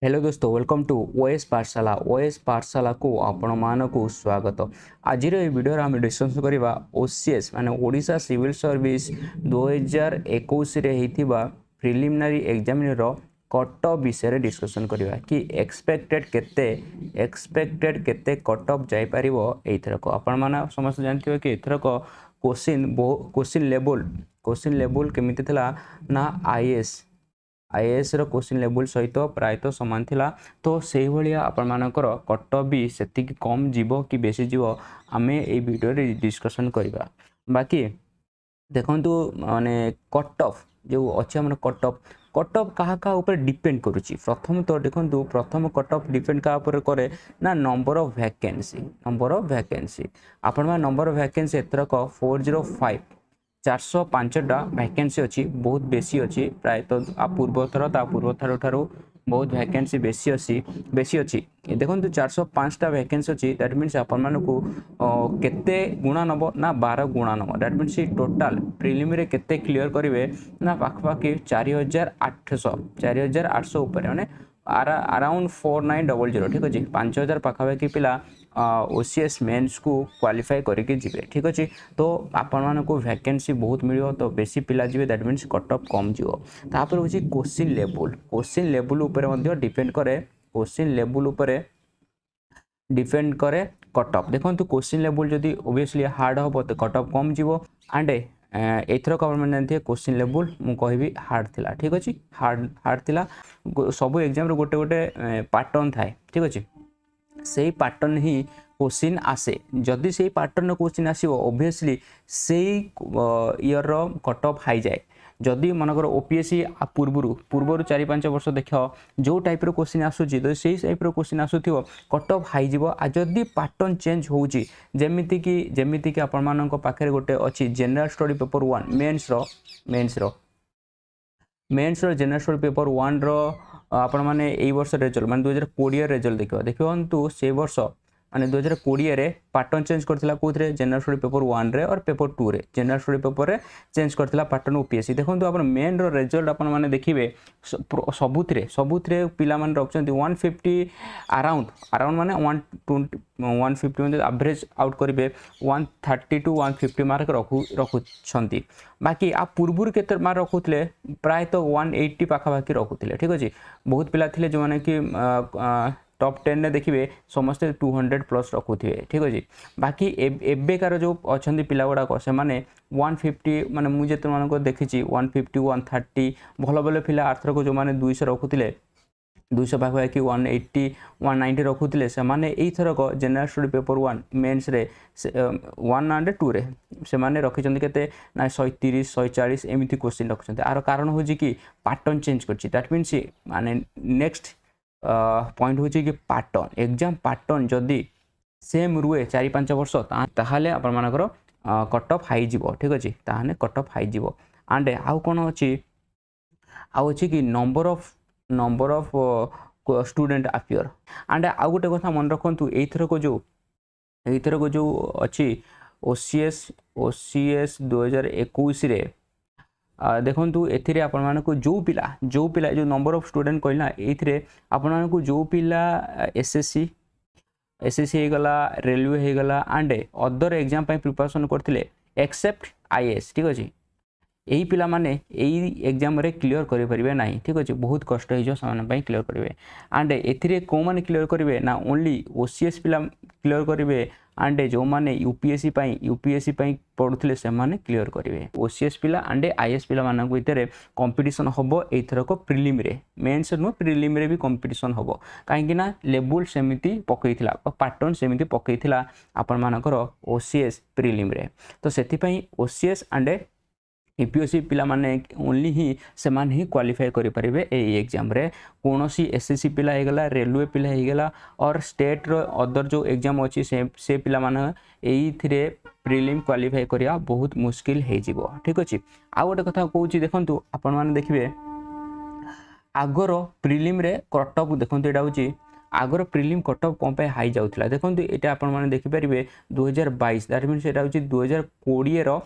Hello दोस्तों, welcome to OS पाठशाला को आपण मानक स्वागत। आज वीडियो आम डिस्कस करवा ओसीएस माने ओडिशा सिविल सर्विस 2021 रे हेतिबा प्रिलिमिनरी एग्जाम रो कट ऑफ विषय डिस्कशन करवा कि एक्सपेक्टेड केते कट ऑफ जाई परिबो एथरक। आपण माने समस्त जानथिबे कि एथरक क्वेश्चन लेवल केमिति थिला ना आईएएस रो क्वेश्चन लेवल सहित प्रायतः समान थिला। तो से भलिया आपण मानकर कट ऑफ भी सेति कम जीवो कि बेसी जीवो आमे ए वीडियो रे डिस्कशन करबा। बाकी देखंतु माने कट ऑफ जो अछि हमर कट ऑफ कहा ऊपर डिपेंड करूची। प्रथम तो देखंतु प्रथम कट ऑफ डिपेंड का ऊपर करे ना नंबर ऑफ वैकेंसी आपण मा नंबर ऑफ वैकेंसी एतरक 405 405टा वैकेंसी अच्छी, बहुत बेसी अच्छी। प्रायतः पूर्वथर ठारू बहुत वैकेंसी बेसी अच्छी। देखो 405टा वैकेंसी अच्छी, दैट मीन्स आपण मानकू केते गुणा नब ना 12 गुणा नब। दैट मीन्स टोटाल प्रिलिमिनरी केते क्लियर करेंगे ना पाखपाखि 4800 ऊपर माने अराउंड 4900। ठीक अच्छे 5000 पाखापाखि पिला ओसीएस मेन्स को क्वालिफाई करके जीवे। ठीक अच्छे तो आपण मानक वैकेंसी बहुत मिल तो बेसी पिला जीवे, दैट मीन्स कट ऑफ कम जीव। तापर होची क्वेश्चन लेवल ऊपर डिपेंड करे। क्वेश्चन लेवल ऊपर डिपेंड करे कट ऑफ। देखो क्वेश्चन लेवल जदि ओबियसली हार्ड हम तो कट ऑफ कम जीव। एंड एथरक आप जानते क्वेश्चन लेवल मु कहबी हार्ड थिला। ठीक अच्छे हार्ड थिला। सब एग्जाम रो गोटे गोटे पैटर्न थाए। ठीक अच्छे से पैटर्न ही क्वेश्चन आसे। जदि से पैटर्न क्वेश्चन आसीबो ओबियसली से ईयर रो कट ऑफ हाई जाए। जदि मनकर ओपीएससी पूर्वर 4-5 वर्ष देख जो टाइप रो क्वेश्चन आसुची तो से टाइप रो क्वेश्चन आसुथिबो कट ऑफ हाई जीवो। आ जदि पैटर्न चेंज होउची जेमिति कि आपण मानक पाखरे गोटे अछि जनरल स्टडी पेपर 1 मेंस रो जनरल स्टडी पेपर 1 रो आपण माने एई वर्ष रिजल्ट माने 2020 रिजल्ट देखंतु से वर्ष माने 2020 रे पैटर्न चेंज करथिला कोथरे जनरल स्टडी पेपर 1 रे और पेपर 2 रे जनरल स्टडी पेपर रे चेंज करथिला पैटर्न ओपीएससी। देखंतु आपण मेन रो रिजल्ट आपण माने देखिबे सबुथरे पिला माने रखचंती 150 अराउंड माने 150 म्हणजे एवरेज आउट करिवे 130 टू 150 मार्क रखुछंती। बाकी आ पूर्वुर केते मार्क रखुतले प्राय तो 180 पाखापाखि रखुतले। ठीक अछि बहुत पिला थिले जो माने कि टॉप 10 ने देखिए समस्ते 200 प्लस रखुथे। ठीक अच्छे बाकी एबेकार जो अच्छा पिला गुड़ाक से 150 माने मुझे मानक देखी 150 130 भल भल पिला आर्थर को जो मैंने 200 रखुले 200 पाखापाखि 180 190 रखुले से माने एथरक जनरल स्टडी पेपर 1 मेन्स रे 102 रे से माने रखिछन्ती केते ना 130 140 एमिति क्वेश्चन रखिछन्ती। आर कारण हो कि पैटर्न चेंज करछि। दैट मीन्स माने नेक्स्ट पॉइंट हो कि पैटर्न एग्जाम पैटर्न जदि सेम रुए 4-5 वर्ष ताहाले आपण मानकर कट ऑफ हाई जीवो। ठीक अच्छे ताहाने कट ऑफ हाई जीवो। एंड आउ कोन अछि कि number of student appear. And आउ गोटे कथा मन रखंतु एथरक जो अछि ओसीएस 2021 रे देखंतु एथिरे आपण मानकु जो पिला जो नंबर ऑफ स्टूडेंट कहला एथिरे आपण मानकु जो पिला एसएससी हे गला रेलवे हे गला एंड अदर एग्जाम पय प्रिपरेशन करथिले एक्सेप्ट आईएएस। ठीक अछि एही पिला माने एही एग्जाम रे क्लियर करि परिबे नाही। ठीक अछि बहुत कष्ट हे जो सामान पय क्लियर करिवे। एंड एथिरे को माने क्लियर करिवे ना ओनली ओसीएस पिला क्लियर करिवे एंड जो माने यूपीएससी पय पढुथिले से माने क्लियर करिवे। ओसीएस पिला एंड आईएएस पिला मानक भितरे कंपटीशन हबो एथरक प्रीलिम रे मेंस नो प्रीलिम रे भी कंपटीशन हबो काहेकि ना लेवल सेमिति पकैथिला पैटर्न सेमिति पकैथिला आपण मानकर ओसीएस प्रीलिम रे। तो सेति पय ओसीएस एंड यूपीएससी पिला माने ओनली ही से माने ही क्वालिफाई करि परिबे ए एग्जाम रे। कोनोसी एसएससी पिला हे गला रेलवे पिला हे गला और स्टेट रो अदर जो एग्जाम अछि से पिला माने एई थिरे प्रीलिम क्वालिफाई करिया बहुत मुश्किल हे जिवो। ठीक अछि आ गोटे कथा कहूची देखंतु आपण माने देखिबे आगर प्रीलिम रे कट ऑफ देखंतु एटा होची आगर प्रिलिम कट ऑफ कौन हाई जाऊला देखो ये आपने देखिपारे 2022 दैट मीन यहाँ हूँ 2020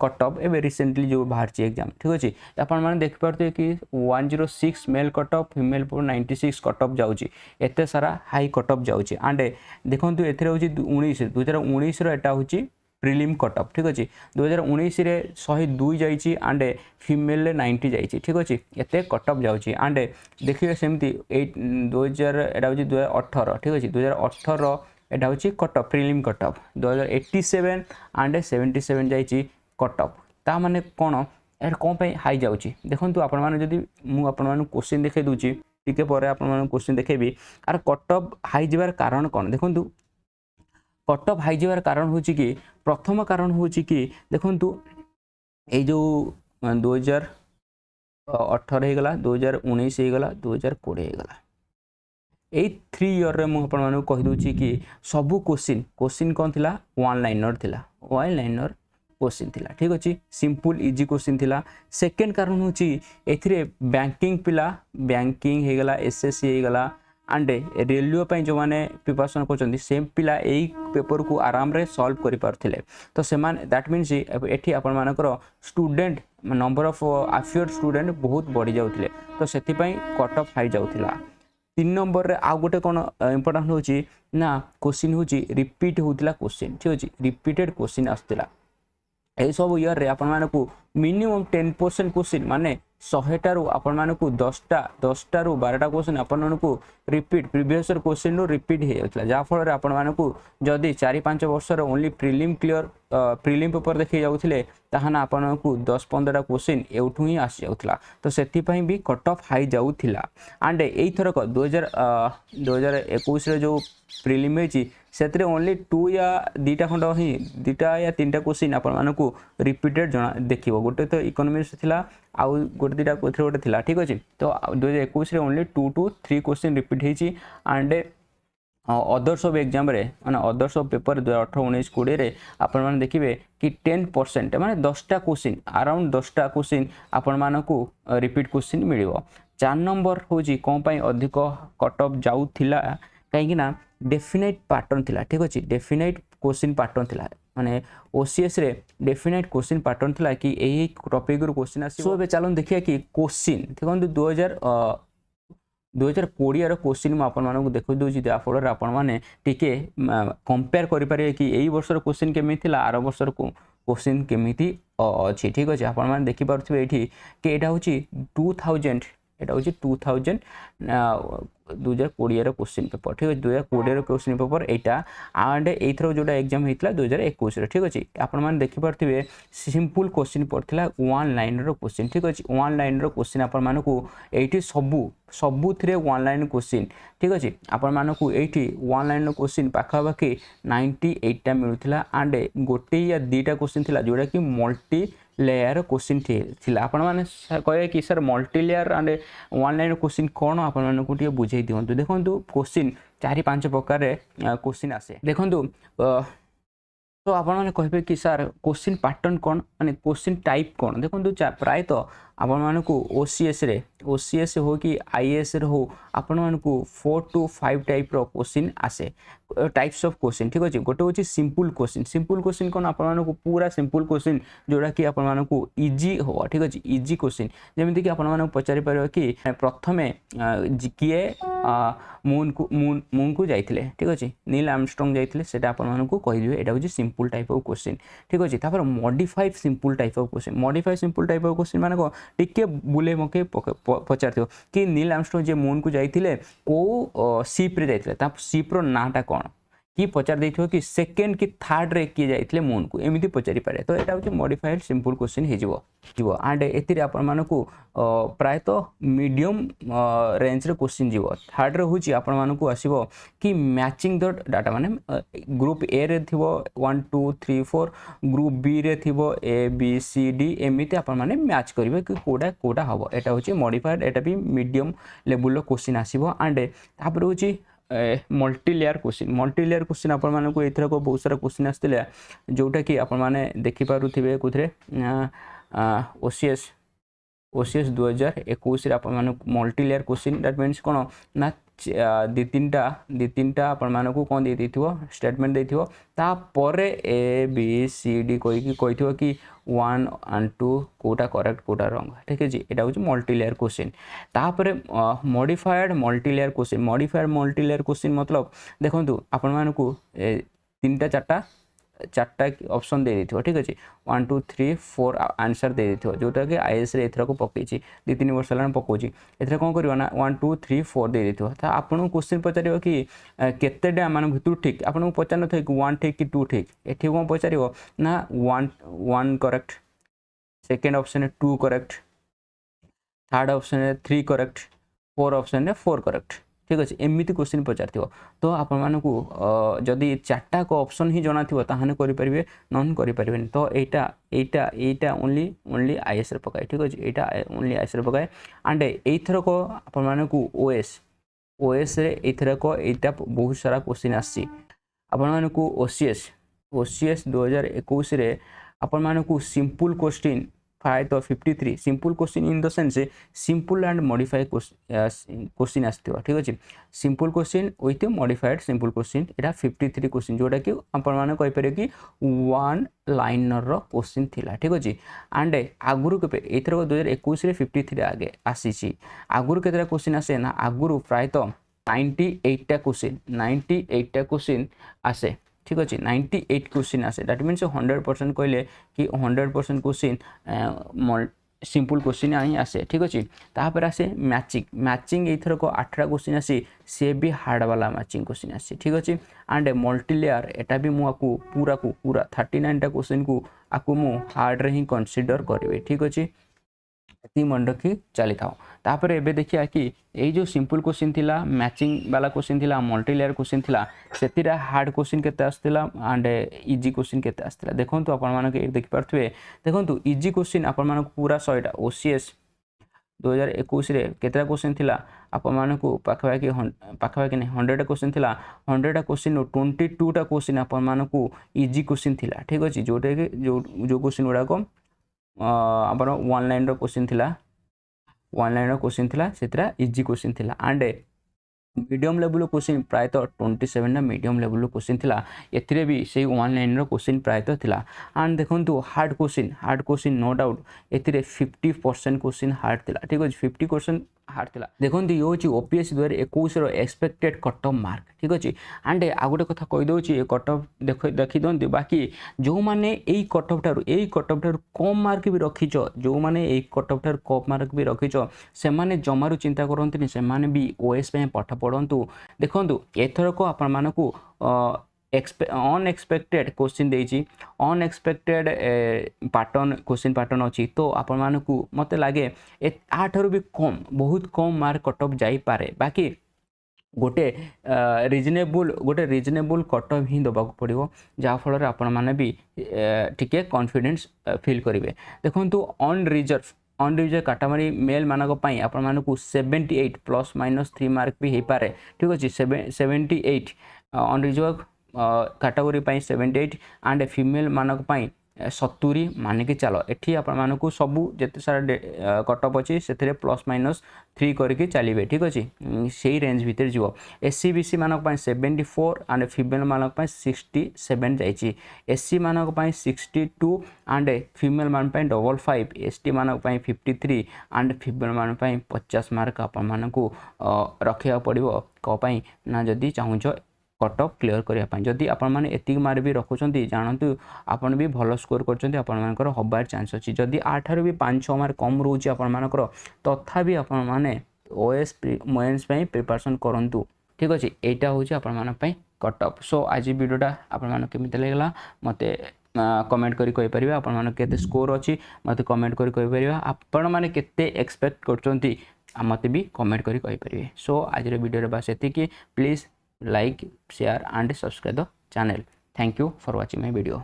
कट ऑफ एवं रिसेंटली जो बाहर एग्जाम ठीक अच्छे आपने देखिपे कि 106 male cut off female 96 cut off जाऊँगी एत सारा हाई कट ऑफ जाऊँगी एंड देखो ये हूँ 2019 एटा हूँ प्रिलिम कट ऑफ ठीक अच्छे 2019 रे 102 जाइए एंड फीमेल 90 जाइए ठीक अच्छे एत कट ऑफ जाऊँगी एंड देखिए सेमती 2000 एटा हूँ 2018 ठीक अच्छे 2018 एटा हूँ cut off prelim cut off 2087 and 77 जाइए कट ऑफ ता माने कौन यार कौन पे हाई जाऊँगी देखो आपण मैंने जदि मुझे क्वेश्चन देखे दूची टिके पर आपण क्वेश्चन देखेबी आर कट ऑफ हाई जबार कारण कौन देखो कट ऑफ हाई जबार कारण हूँ कि प्रथम कारण हूँ कि देखु ये जो 2018 होगला 2019 होगला 2020 होगला यही 3 ईयर रे मुझे कहीदे कि सबू क्वेश्चन कौन थिला वन लाइनर थिला वन लाइनर क्वेश्चन थिला ठीक अच्छे सिंपल इजी क्वेश्चन थिला सेकेंड कारण हूँ ए बैंकिंग पिला बैंकिंग होगला एसएससी होगला एंड रेलवे जो मैंने प्रिपरेशन कर सेम पिला यही पेपर को आराम रे सॉल्व कर पारे तो से दैट मीन्स ये आपर student number of appear student बहुत बढ़ी जाते तो से कट ऑफ हाई जाऊला 3 नंबर रे आउ गोटे कौन इंपोर्टेंट हूँ ना क्वेश्चन हूँ रिपीट होता क्वेश्चन ठीक अच्छे रिपीटेड क्वेश्चन आसला यही सब ईयर रे आपको मिनिमम 10% क्वेश्चन माने 100 आपण मानकु 10टा 12टा क्वेश्चन आपण को रिपीट प्रीवियस क्वेश्चन रो रिपीट हो जाता जहाँ फल आपण मानकु जदि 4-5 वर्ष only prelim clear prelim paper देखी जाउथिले ताहाना आपण को 10-15टा क्वेश्चन एठू ही आसी जाउथला तो सेति पई भी कट ऑफ हाई जाउथिला एंड एई थरक 2021 रे जो प्रिलिम होची सेतरे ओनली 2 या 2टा खंड ही 2टा या 3टा क्वेश्चन आपण मानकु रिपीटेड जना देखिबो गोटे तो इकोनॉमिक्स थिला आउ गोटे 2टा कोथरे गोटे थिला ठीक अछि तो 2021 रे ओनली 2 to 3 क्वेश्चन रिपीट हेची एंड अदर्स ऑफ एग्जाम रे माने अदर्स ऑफ पेपर 2018 19 20 रे आपण माने देखिबे कि 10% माने 10टा क्वेश्चन अराउंड 10टा क्वेश्चन आपण मानकु रिपीट क्वेश्चन मिलिबो 4 नंबर होची कोन पई अधिक कट ऑफ जाउथिला कहीं ना डेफिनेट पैटर्न थिला ठीक अच्छे डेफिनेट क्वेश्चन पैटर्न थिला माने ओसीएस रे डेफिनेट क्वेश्चन पैटर्न थिला कि यही टॉपिक रो क्वेश्चन आसी सो बे चलन देखिया कि क्वेश्चन देखो 2020 रो क्वेश्चन म आपन मानकु देखै दोछि जा फॉलोअर आपन माने टिके कंपेयर करि पारे कि एही वर्ष रो क्वेश्चन केमि थिला आरो वर्ष रो क्वेश्चन केमिति अछि ठीक अछि आपन माने देखि पारथिबे एठी कि एटा होछि 2000 एटा होछि 2020 रो क्वेश्चन पेपर ठीक अछि 2020 रो क्वेश्चन पेपर एटा एंड एथरो जोटा एग्जाम हेतला 2021 रो ठीक अछि आपण माने देखि पारथिबे सिंपल क्वेश्चन पड़थिला वन लाइन रो क्वेश्चन ठीक अछि वन लाइन रो क्वेश्चन आपण मानकु एठी सबु थरे वन लाइन क्वेश्चन ठीक अछि आपण मानकु एठी वन लाइन रो क्वेश्चन पाखा बाकी 98 टा मिलुथिला एंड गोटे या 2टा क्वेश्चन थिला जोटा कि मल्टी लेयर क्वेश्चन थिला आपण माने कहे कि sir multi layer and one line question कोन आपण मानकु टिके बुझाई दियंतु देखंतु क्वेश्चन 4-5 प्रकार रे क्वेश्चन आसे देखंतु तो आपण माने कहबे कि सर क्वेश्चन पैटर्न कोन माने क्वेश्चन टाइप कोन देखंतु प्राय तो आपण मानकु ओसीएस हो कि आईएएस रे हो आपण मानकु 4 to 5 टाइप रो क्वेश्चन आसे टाइप्स ऑफ क्वेश्चन ठीक अछि गोटे होछि सिंपल क्वेश्चन कोन आपण मानकु पूरा सिंपल क्वेश्चन जोडा कि आपण मानकु इजी हो ठीक अछि इजी क्वेश्चन जेमिति कि आपण मानकु पचारि पारो कि प्रथमे किए मून को जाइथिले ठीक अछि नील आर्मस्ट्रांग जाइथिले सेटा आपण मानकु कहि दिबे एटा होछि सिंपल टाइप ऑफ क्वेश्चन ठीक अछि तापर modified simple type of question माने को टिके बुले मके पचारथियो कि नील आर्मस्ट्रांग जे मून को जाइथिले को शिप रे जाइथिले ता शिप रो नाटा कोन कि पचार देथियो कि सेकंड कि थर्ड रे कि जाइथिले मून को एमिति पचारि पारे तो एटा होछि मॉडिफाइड सिंपल क्वेश्चन हे जिवो एंड एतिरे आपण मानकु प्राय तो मीडियम रेंज रे क्वेश्चन जिवो थर्ड रे होछि आपण मानकु आसीबो कि मैचिंग द डाटा माने ग्रुप ए रे थिबो 1 2 3 4 ग्रुप बी रे थिबो ए बी सी डी एमिति आपण माने मैच करिवे कि कोडा हबो एटा होछि मॉडिफाइड एटा भी मीडियम लेवल रो क्वेश्चन आसीबो एंड तापर होछि मल्टी लेयर क्वेश्चन आपण मानकु एथरा को बहुत सारा क्वेश्चन आस्तिले जोटा कि आपण माने देखि पारुथिबे कुथरे ओसीएस 2021 रे आपण माने multi layer question that means कोन ना दी तीन टा आपण मानकू कौन दे दिथिवो स्टेटमेंट देथिवो तापर ए बी सी डी कहिथिवो कि 1 and 2 कोटा करेक्ट कोटा रॉन्ग ठीक है जी एटा होची मल्टी लेयर क्वेश्चन तापर मॉडिफाइड मल्टी लेयर क्वेश्चन मतलब देखंतु आपण मानकू तीनटा चारटा ऑप्शन दे दिथिवो ठीक अछि 1 2 3 4 आंसर दे दिथिवो जोटा कि आईएएस रे एथरा को पकेछि 2-3 वर्ष लान पकोछि एथरा कोन करबा ना 1 2 3 4 दे दिथिवो त आपन क्वेश्चन पचारिबो कि केतेडा मान भितु ठीक आपन पचार न थे कि 1 ठीक कि 2 ठीक एठी कोन पचारिबो ना 1 करेक्ट सेकंड ऑप्शन है 2 करेक्ट थर्ड ऑप्शन है 3 करेक्ट फोर ऑप्शन है 4 करेक्ट ठीक अच्छे एमती क्वेश्चन पचार तो आपण मानकू जदि चार्टा को ऑप्शन ही जना थी ताहने करें नन करें तो एटा ओनली आईएएस पकाए ठीक अच्छे यहाँ ओनली आईएएस पकाए एंड एथर को आपण मानकू ओएस रे एथर को एटा बहुत सारा क्वेश्चन आसी आपण मानकू ओसीएस 2021 रे आपण मानकू सिंपल क्वेश्चन फाइव तो 53 simple question in the sense simple and modified question आसथिबो ठीक अछि simple question with modified simple question एटा 53 क्वेश्चन जोटा कि आपण माने कहि पारे कि वन लाइनर रो क्वेश्चन थिला ठीक अछि एंड आगुरु केबे एथर 2021 रे 53 आगे आसीची आगुरु केतरा क्वेश्चन आसे ना आगुरु प्राय तो 98 टा क्वेश्चन आसे ठीक अच्छे 98 क्वेश्चन आसे दैट मीन्स 100% कहले कि 100% क्वेश्चन सिंपल क्वेश्चन ही आसे ठीक अच्छे तापर आसे मैचिंग एथर को 8टा क्वेश्चन आसी सी भी हार्ड वाला मैचिंग क्वेश्चन आसी ठीक अच्छे एंड मल्टी लेयर एटा भी मुझे पूरा 39टा क्वेश्चन को आपको मु हार्ड रे ही कंसीडर करेंगे ठीक अच्छे ती मन रखी चली था तापर एबे देखिया कि ये जो सिंपल क्वेश्चन थिला मैचिंग वाला क्वेश्चन थिला मल्टी लेयर क्वेश्चन थिला सेतिरा हार्ड क्वेश्चन केते आस्थिला एंड इजी क्वेश्चन केते आस्थिला देखंतु आपण मानके देखि परथुए देखंतु इजी क्वेश्चन आपण मानक पूरा 100टा ओसीएस 2021 रे केतरा क्वेश्चन थिला आपण मानक पाखा नहीं 100टा क्वेश्चन थिला 100टा क्वेश्चन 22टा क्वेश्चन आपण मानक इजी क्वेश्चन थिला ठीक अछि जोटे कि जो क्वेश्चन गुडा को आपण वन लाइन रो क्वेश्चन थिला सेतरा इजी क्वेश्चन थिला एंड मीडियम लेवल क्वेश्चन प्राय तो 27 ना मीडियम लेवल क्वेश्चन थिला एथिरे भी से वन लाइन रो क्वेश्चन प्राय तो थिला एंड देखंतु हार्ड क्वेश्चन नो डाउट एथिरे 50% क्वेश्चन हार्ड थिला ठीक अछि 50% हार्ड थिला देखंतु यो छि ओपीएससी 2021 रो एक्सपेक्टेड कट ऑफ मार्क ठीक अछि एंड आ गोटे कथा कहि दोछि ए कट ऑफ देखि दंतु बाकी जो माने एई कट ऑफ टारु कम मार्क भी रखिचो जो माने एई कट ऑफ टारु कम मार्क भी रखिचो से माने जमारु चिंता करंतनि से माने भी ओएस पे पाठ पढंतु देखंतु एथर को आपण मानकू अनएक्सपेक्टेड क्वेश्चन देछि अनएक्सपेक्टेड पैटर्न क्वेश्चन पैटर्न अछि तो आपण मानकू मते लागे आठरु भी कम बहुत कम मार्क कट ऑफ जाई पारे बाकी गोटे रिजनेबल कट ऑफ ही दबाक पड़ो जहाँ फल आपण माने भी टिके कॉन्फिडेंस फील करेंगे देखंतु अनरिजर्व कैटेगरी मेल मानक पई आपण मानकू 78 प्लस माइनस 3 मार्क भी हो पारे ठीक अच्छे 78 अनरिजर्व कैटेगरी पई 78 एंड फीमेल मानक पई 70 मानिक चलो एठी आपण मानकू सबू जेते सारा कट ऑफ अछि सेथिरे प्लस माइनस 3 करके चलिबे ठीक अछि सेही रेंज भीतर जीवो एससी बीसी मानक पई 74 एंड फीमेल मानक पई 67 जाइछि एससी मानक पई 62 एंड फीमेल मान पई 55 एसटी मानक पई 53 एंड फीमेल मान पई 50 मार्क आपण मानकू रखिया पड़िबो को पई ना जदी चाहुचो कट ऑफ क्लियर करने जदि आपण मैंने एतिक मार्क भी रखुंट जानतु आपण भी भल स्कोर कर हबार चांस अच्छी जदि आठार भी 5-6 मार्क कम रोचे आपर तथापि आपण मैंने ओएस मेंस प्रिपरेशन करूँ ठीक अच्छे यहाँ हूँ आपण कट ऑफ सो आज वीडियोटा आपण केमिति लगला मते कमेंट करी कहि परिबा आपण माने केते स्कोर अछि मते कमेंट करी कहि परिबा आपण माने केते एक्सपेक्ट करचंती मते भी कमेंट करी कहि परिबे सो आज रे वीडियो रे बस एतिकी please like, share and subscribe the channel. Thank you for watching my video.